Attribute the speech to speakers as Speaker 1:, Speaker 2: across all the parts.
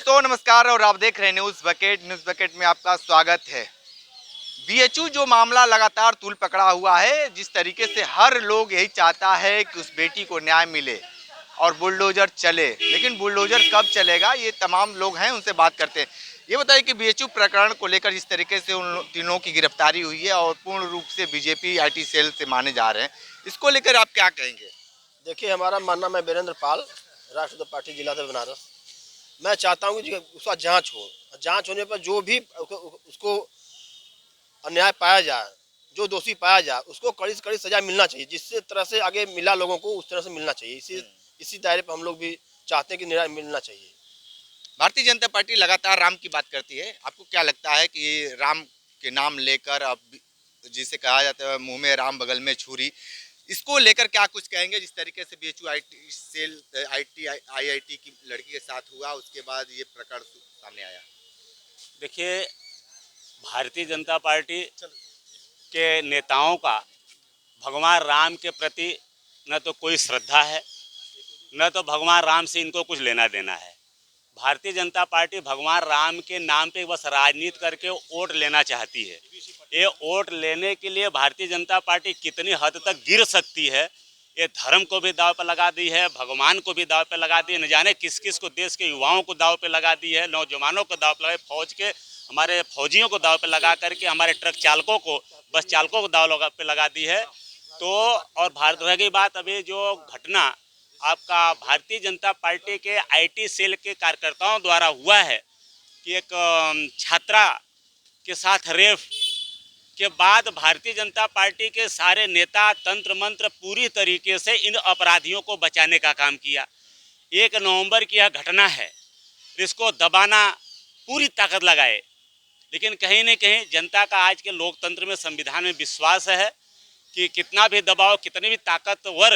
Speaker 1: दोस्तों नमस्कार और आप देख रहे हैं न्यूज़ बकेट में आपका स्वागत है। बीएचयू जो मामला लगातार तूल पकड़ा हुआ है, जिस तरीके से हर लोग यही चाहता है कि उस बेटी को न्याय मिले और बुलडोजर चले, लेकिन बुलडोजर कब चलेगा ये तमाम लोग हैं, उनसे बात करते हैं। ये बताइए कि बीएचयू प्रकरण को लेकर जिस तरीके से उन तीनों की गिरफ्तारी हुई है और पूर्ण रूप से बीजेपी आईटी सेल से माने जा रहे हैं, इसको लेकर आप क्या कहेंगे?
Speaker 2: देखिए, हमारा मानना, मैं वीरेंद्र पाल, राष्ट्रीय पार्टी जिला से बनारस। मैं चाहता हूँ कि उसका जांच हो। जांच होने पर जो भी उसको अन्याय पाया जाए, जो दोषी पाया जाए, उसको कड़ी से कड़ी सजा मिलना चाहिए। जिससे तरह से आगे मिला लोगों को, उस तरह से मिलना चाहिए। इसी दायरे पर हम लोग भी चाहते हैं कि न्याय मिलना चाहिए।
Speaker 1: भारतीय जनता पार्टी लगातार राम की बात करती है। आपको क्या लगता है कि राम के नाम लेकर अब जिसे कहा जाता है मुंह में राम बगल में छुरी, इसको लेकर क्या कुछ कहेंगे? जिस तरीके से बीएचयू आईटी सेल आईआईटी की लड़की के साथ हुआ, उसके बाद ये प्रकरण सामने आया।
Speaker 3: देखिए, भारतीय जनता पार्टी के नेताओं का भगवान राम के प्रति न तो कोई श्रद्धा है, न तो भगवान राम से इनको कुछ लेना देना है। भारतीय जनता पार्टी भगवान राम के नाम पे बस राजनीति करके वोट लेना चाहती है। ये वोट लेने के लिए भारतीय जनता पार्टी कितनी हद तक गिर सकती है, ये धर्म को भी दाव पर लगा दी है, भगवान को भी दाव पर लगा दी है, न जाने किस किस को, देश के युवाओं को दाव पर लगा दी है, नौजवानों को दाव पर लगा, फौज के हमारे फौजियों को दाव पर लगा करके हमारे ट्रक चालकों को, बस चालकों को दाव पे लगा दी है। तो और भारत रह गई बात, अभी जो घटना आपका भारतीय जनता पार्टी के आईटी सेल के कार्यकर्ताओं द्वारा हुआ है कि एक छात्रा के साथ रेप के बाद भारतीय जनता पार्टी के सारे नेता तंत्र मंत्र पूरी तरीके से इन अपराधियों को बचाने का काम किया। 1 नवंबर की यह घटना है, इसको दबाना पूरी ताकत लगाए, लेकिन कहीं न कहीं जनता का आज के लोकतंत्र में, संविधान में विश्वास है कि कितना भी दबाव, कितनी भी ताकतवर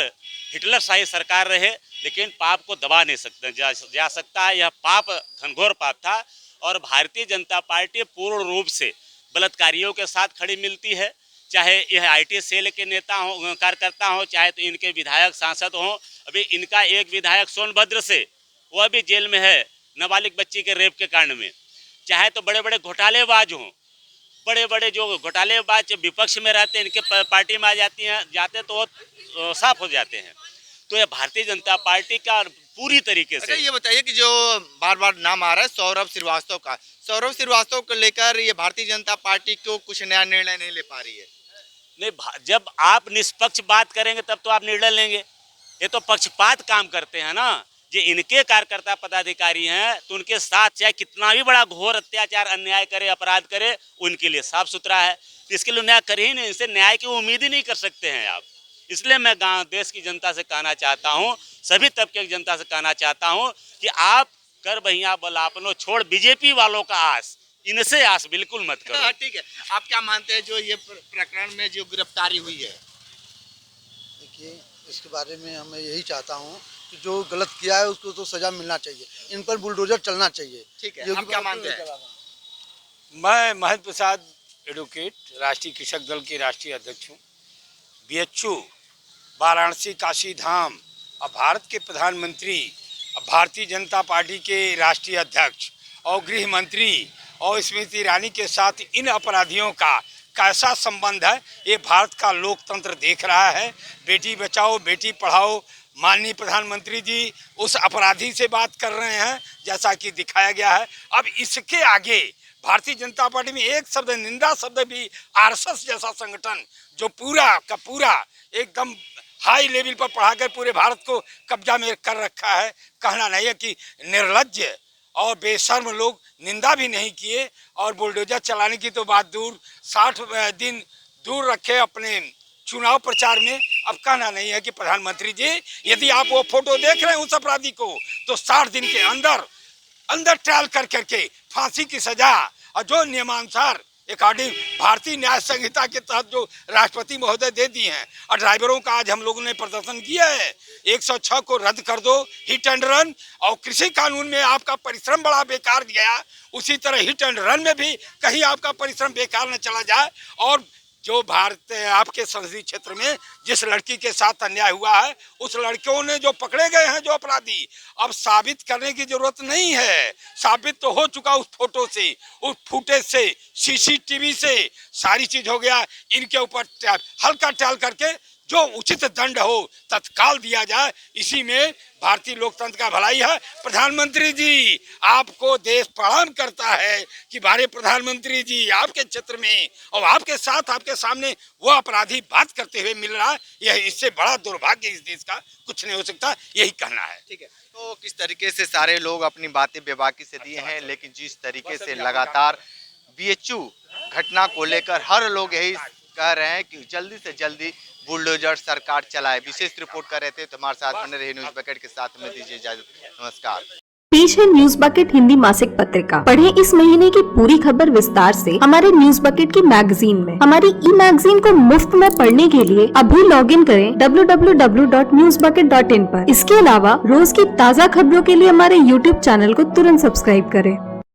Speaker 3: हिटलर शाही सरकार रहे, लेकिन पाप को दबा नहीं सकते जा सकता है। यह पाप घनघोर पाप था और भारतीय जनता पार्टी पूर्ण रूप से बलात्कारियों के साथ खड़ी मिलती है, चाहे यह आईटी सेल के नेता हो, कार्यकर्ता हो, चाहे तो इनके विधायक सांसद हों। अभी इनका एक विधायक सोनभद्र से, वह भी जेल में है नाबालिग बच्ची के रेप के कांड में। चाहे तो बड़े बड़े घोटालेबाज हों, बड़े बड़े जो घोटालेबाज विपक्ष में रहते हैं, इनके पार्टी में आ जाते तो वो साफ हो जाते हैं। तो ये भारतीय जनता पार्टी का पूरी तरीके से।
Speaker 1: अच्छा, ये बताइए कि जो बार बार नाम आ रहा है सौरभ श्रीवास्तव का, सौरभ श्रीवास्तव को लेकर ये भारतीय जनता पार्टी क्यों कुछ नया निर्णय नहीं ले पा रही है?
Speaker 3: नहीं, जब आप निष्पक्ष बात करेंगे तब तो आप निर्णय लेंगे। ये तो पक्षपात काम करते हैं ना। जो इनके कार्यकर्ता पदाधिकारी हैं, तो उनके साथ चाहे कितना भी बड़ा घोर अत्याचार, अन्याय करे, अपराध करे, उनके लिए साफ सुथरा है। तो इसके लिए न्याय कर ही नहीं, इनसे न्याय की उम्मीद ही नहीं कर सकते हैं आप। इसलिए मैं देश की जनता से कहना चाहता हूँ, सभी तबके की जनता से कहना चाहता हूँ कि आप कर भैया बलापनो छोड़ बीजेपी वालों का आस, इनसे आस बिल्कुल मत करो।
Speaker 1: ठीक है, आप क्या मानते हैं जो ये प्रकरण में जो गिरफ्तारी हुई है?
Speaker 4: देखिए, इसके बारे में मैं यही चाहता हूँ कि जो गलत किया है उसको तो सजा मिलना चाहिए, इन पर बुलडोजर चलना चाहिए।
Speaker 1: ठीक है, आप क्या मानते हैं?
Speaker 5: मैं महंत प्रसाद एडवोकेट, राष्ट्रीय कृषक दल के राष्ट्रीय अध्यक्ष हूँ। बीएचयू, वाराणसी, काशी धाम और भारत के प्रधानमंत्री, भारतीय जनता पार्टी के राष्ट्रीय अध्यक्ष और गृह मंत्री और स्मृति ईरानी के साथ इन अपराधियों का कैसा संबंध है, ये भारत का लोकतंत्र देख रहा है। बेटी बचाओ, बेटी पढ़ाओ, माननीय प्रधानमंत्री जी उस अपराधी से बात कर रहे हैं जैसा कि दिखाया गया है। अब इसके आगे भारतीय जनता पार्टी में एक शब्द, निंदा शब्द भी, आरएसएस जैसा संगठन जो पूरा का पूरा एकदम हाई लेवल पर पढ़ाकर पूरे भारत को कब्जा में कर रखा है, कहना नहीं है कि निर्लज्ज और बेशर्म लोग निंदा भी नहीं किए। और बुलडोजर चलाने की तो बात दूर, 60 दिन दूर रखे अपने चुनाव प्रचार में। अब कहना नहीं है कि प्रधानमंत्री जी, यदि आप वो फोटो देख रहे हैं उस अपराधी को, तो 60 दिन के अंदर ट्रायल कर करके फांसी की सजा, और जो नियमानुसार अकॉर्डिंग भारतीय न्याय संहिता के तहत जो राष्ट्रपति महोदय दे दी हैं। और ड्राइवरों का आज हम लोगों ने प्रदर्शन किया है, 106 को रद्द कर दो, हिट एंड रन। और कृषि कानून में आपका परिश्रम बड़ा बेकार गया, उसी तरह हिट एंड रन में भी कहीं आपका परिश्रम बेकार न चला जाए। और जो भारत आपके संसदीय क्षेत्र में जिस लड़की के साथ अन्याय हुआ है, उस लड़कियों ने जो पकड़े गए हैं जो अपराधी, अब साबित करने की जरूरत नहीं है, साबित तो हो चुका उस फोटो से, उस फुटेज से, सीसीटीवी से, सारी चीज हो गया। इनके ऊपर हल्का टाल करके जो उचित दंड हो तत्काल दिया जाए, इसी में भारतीय लोकतंत्र का भलाई है। प्रधानमंत्री जी, आपको देश प्रणाम करता है कि हमारे प्रधानमंत्री जी आपके क्षेत्र में और आपके साथ आपके सामने वो अपराधी बात करते हुए मिल रहा है। यह इससे बड़ा दुर्भाग्य इस देश का कुछ नहीं हो सकता, यही कहना है।
Speaker 1: ठीक है, तो किस तरीके से सारे लोग अपनी बातें बेबाकी से दिए हैं, लेकिन जिस तरीके से लगातार बीएचयू घटना को लेकर हर लोग यही कह रहे हैं कि जल्दी से जल्दी बुलडोजर सरकार चलाए। विशेष रिपोर्ट कर रहे थे, तो हमारे साथ बने रहे न्यूज बकेट के साथ में। दीजिए इजाजत, नमस्कार।
Speaker 6: पेश है न्यूज बकेट हिंदी मासिक पत्रिका। पढ़ें इस महीने की पूरी खबर विस्तार से हमारे न्यूज बकेट की मैगजीन में। हमारी ई मैगजीन को मुफ्त में पढ़ने के लिए अभी लॉगिन करें www.newsbucket.in पर। इसके अलावा रोज की ताज़ा खबरों के लिए हमारे YouTube चैनल को तुरंत सब्सक्राइब करें।